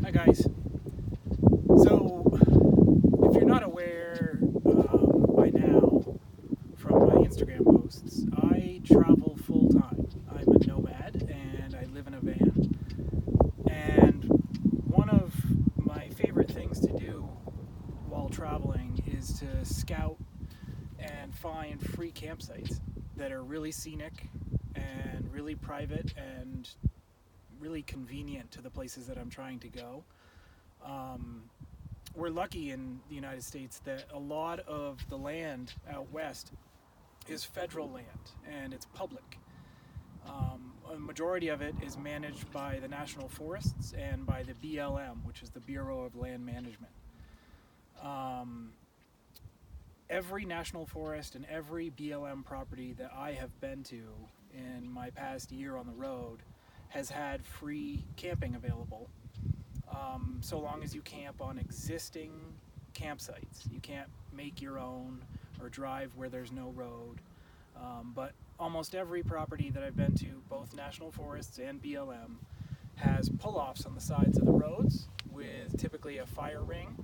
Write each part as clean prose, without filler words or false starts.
Hi guys. So, if you're not aware by now from my Instagram posts, I travel full time. I'm a nomad and I live in a van. And one of my favorite things to do while traveling is to scout and find free campsites that are really scenic and really private and really convenient to the places that I'm trying to go. We're lucky in the United States that a lot of the land out west is federal land and it's public. A majority of it is managed by the national forests and by the BLM, which is the Bureau of Land Management. Every national forest and every BLM property that I have been to in my past year on the road has had free camping available, so long as you camp on existing campsites. You can't make your own or drive where there's no road, but almost every property that I've been to, both national forests and BLM, has pull-offs on the sides of the roads with typically a fire ring,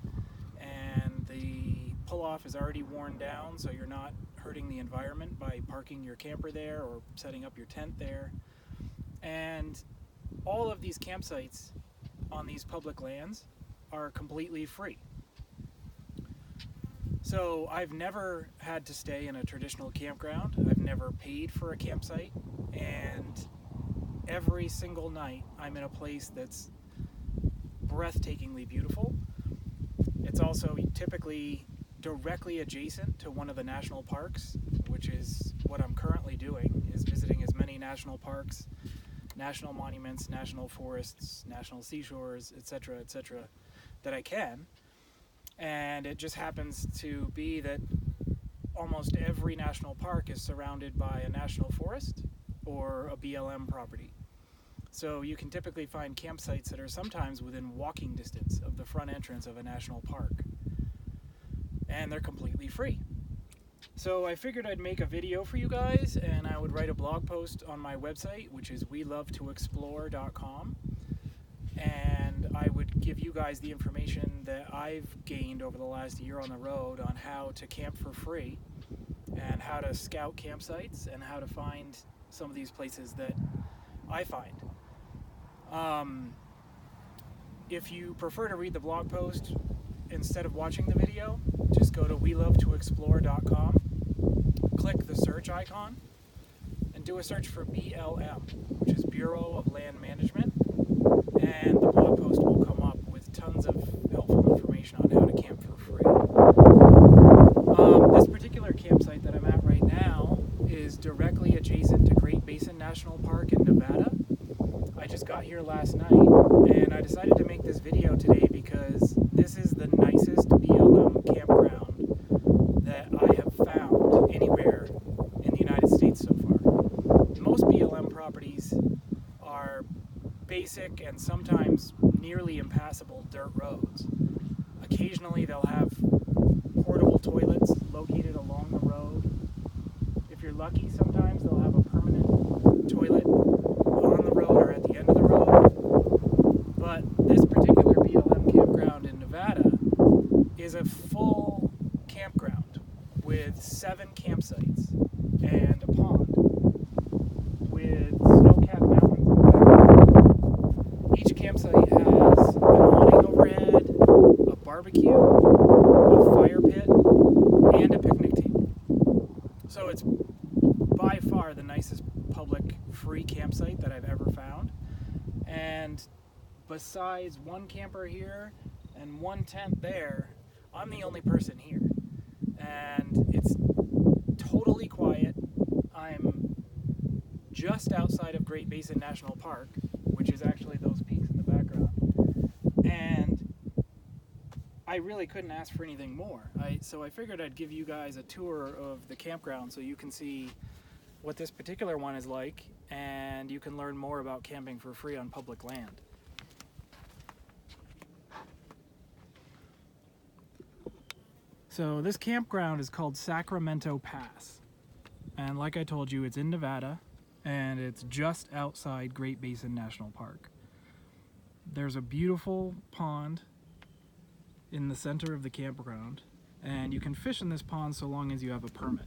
and the pull-off is already worn down, so you're not hurting the environment by parking your camper there or setting up your tent there. And all of these campsites on these public lands are completely free. So I've never had to stay in a traditional campground. I've never paid for a campsite, and every single night I'm in a place that's breathtakingly beautiful. It's also typically directly adjacent to one of the national parks, which is what I'm currently doing, is visiting as many national parks, national monuments, national forests, national seashores, etc., that I can. And it just happens to be that almost every national park is surrounded by a national forest or a BLM property. So you can typically find campsites that are sometimes within walking distance of the front entrance of a national park. And they're completely free. So I figured I'd make a video for you guys, and I would write a blog post on my website, which is welovetoexplore.com, and I would give you guys the information that I've gained over the last year on the road on how to camp for free and how to scout campsites and how to find some of these places that I find. If you prefer to read the blog post instead of watching the video, just go to welovetoexplore.com, click the search icon, and do a search for BLM, which is Bureau of Land Management, and the blog post will come up with tons of helpful information on how to camp for free. This particular campsite that I'm at right now is directly adjacent to Great Basin National Park in Nevada. I just got here last night, and I decided to make this video today because this is the nicest BLM campground that I have found anywhere in the United States so far. Most BLM properties are basic and sometimes nearly impassable dirt roads. Occasionally they'll have portable toilets located along the road. If you're lucky, sometimes they'll have a permanent toilet on the road or at the end of the road. But this particular BLM campground in Nevada is a full campground with 7 campsites and a pond with snow-capped mountains in the background. Each campsite has an awning overhead, a barbecue, a fire pit, and a picnic table. So it's by far the nicest public free campsite that I've ever found. And besides one camper here and one tent there, I'm the only person here. And it's totally quiet. I'm just outside of Great Basin National Park, which is actually those peaks in the background. And I really couldn't ask for anything more. So I figured I'd give you guys a tour of the campground so you can see what this particular one is like, and you can learn more about camping for free on public land. So this campground is called Sacramento Pass, and like I told you, it's in Nevada, and it's just outside Great Basin National Park. There's a beautiful pond in the center of the campground, and you can fish in this pond so long as you have a permit.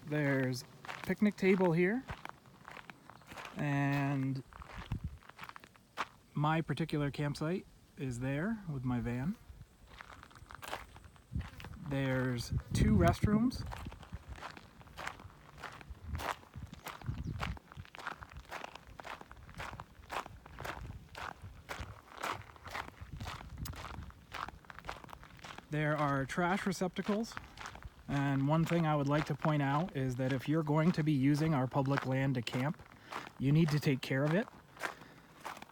There's a picnic table here, and my particular campsite is there with my van. There's 2 restrooms. There are trash receptacles, and one thing I would like to point out is that if you're going to be using our public land to camp, you need to take care of it.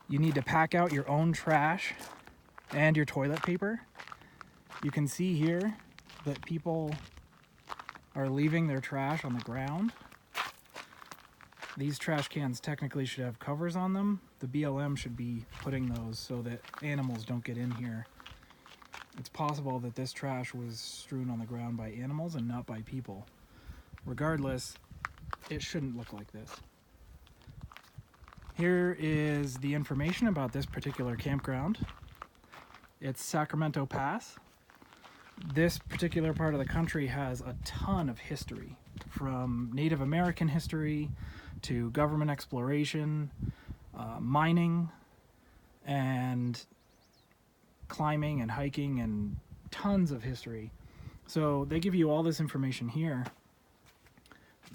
You need to pack out your own trash and your toilet paper. You can see here that people are leaving their trash on the ground. These trash cans technically should have covers on them. The BLM should be putting those so that animals don't get in here. It's possible that this trash was strewn on the ground by animals and not by people. Regardless, it shouldn't look like this. Here is the information about this particular campground. It's Sacramento Pass. This particular part of the country has a ton of history, from Native American history to government exploration, mining, and climbing and hiking, and tons of history. So they give you all this information here.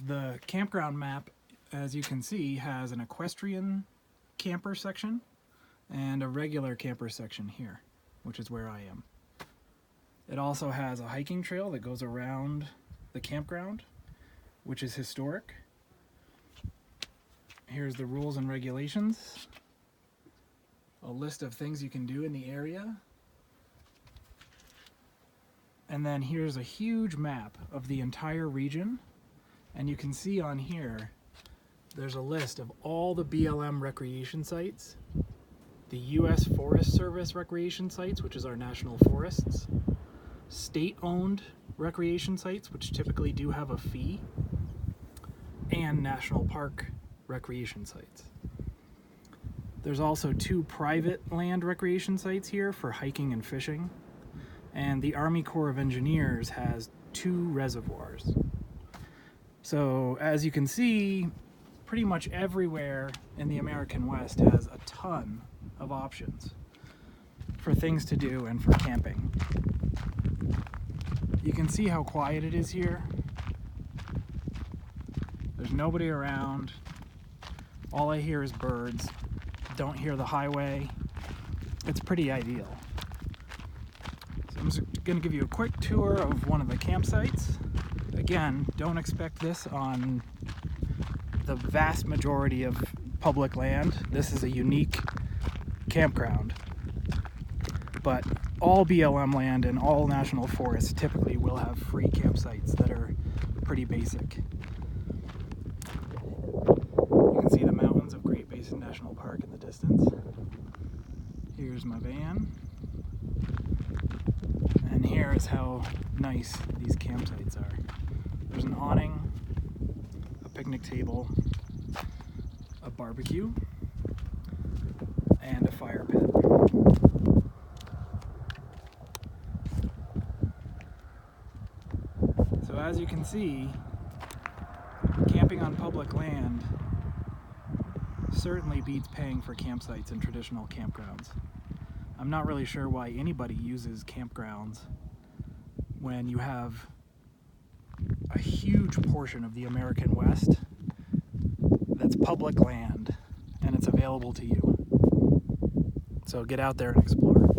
The campground map, as you can see, has an equestrian camper section and a regular camper section here, which is where I am. It also has a hiking trail that goes around the campground, which is historic. Here's the rules and regulations, a list of things you can do in the area, and then here's a huge map of the entire region, and you can see on here there's a list of all the BLM recreation sites, the U.S. Forest Service recreation sites, which is our national forests, state-owned recreation sites, which typically do have a fee, and national park recreation sites. There's also 2 private land recreation sites here for hiking and fishing, and the Army Corps of Engineers has 2 reservoirs. So as you can see, pretty much everywhere in the American West has a ton of options for things to do and for camping. You can see how quiet it is here. There's nobody around. All I hear is birds. Don't hear the highway. It's pretty ideal. So I'm just going to give you a quick tour of one of the campsites. Again, don't expect this on the vast majority of public land. This is a unique campground. But all BLM land and all national forests typically will have free campsites that are pretty basic. You can see the mountains of Great Basin National Park in the distance. Here's my van. And here is how nice these campsites are. There's an awning, a picnic table, a barbecue, and a fire pit. So as you can see, camping on public land certainly beats paying for campsites in traditional campgrounds. I'm not really sure why anybody uses campgrounds when you have a huge portion of the American West that's public land and it's available to you. So get out there and explore.